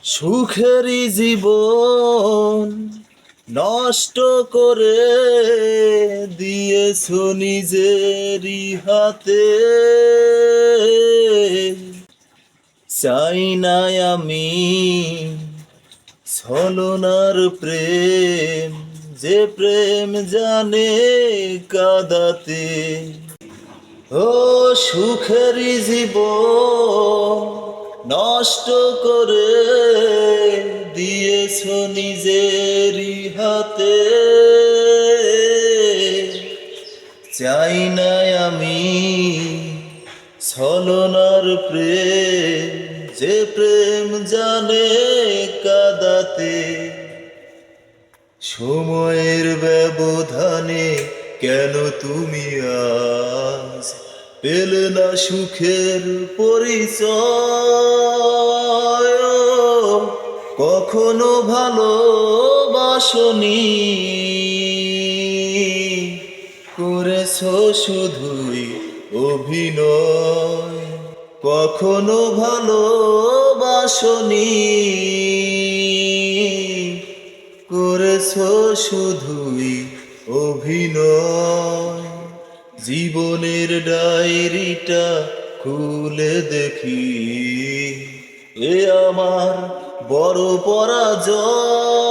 সুখেরই জীবন নষ্ট করে দিয়েছো নিজেরই হাতে। চাই না আমি ছলনার প্রেম, যে প্রেম জানে কাঁদাতে। ও সুখেরই জীবন নষ্ট করে দিয়েছো নিজেরই হাতে। চাই না আমি ছলনার প্রেম, যে প্রেম জানে কাঁদাতে। সময়ের ব্যবধানে কেন তুমি আজ পেলে না সুখের পরিচয়? কখনো ভালোবাসনি, করেছো শুধুই অভিনয়। কখনো ভালোবাসনি, করেছো শুধুই অভিনয়। জীবনের ডায়েরিটা খুলে দেখি, এ আমার বড় পরাজয়।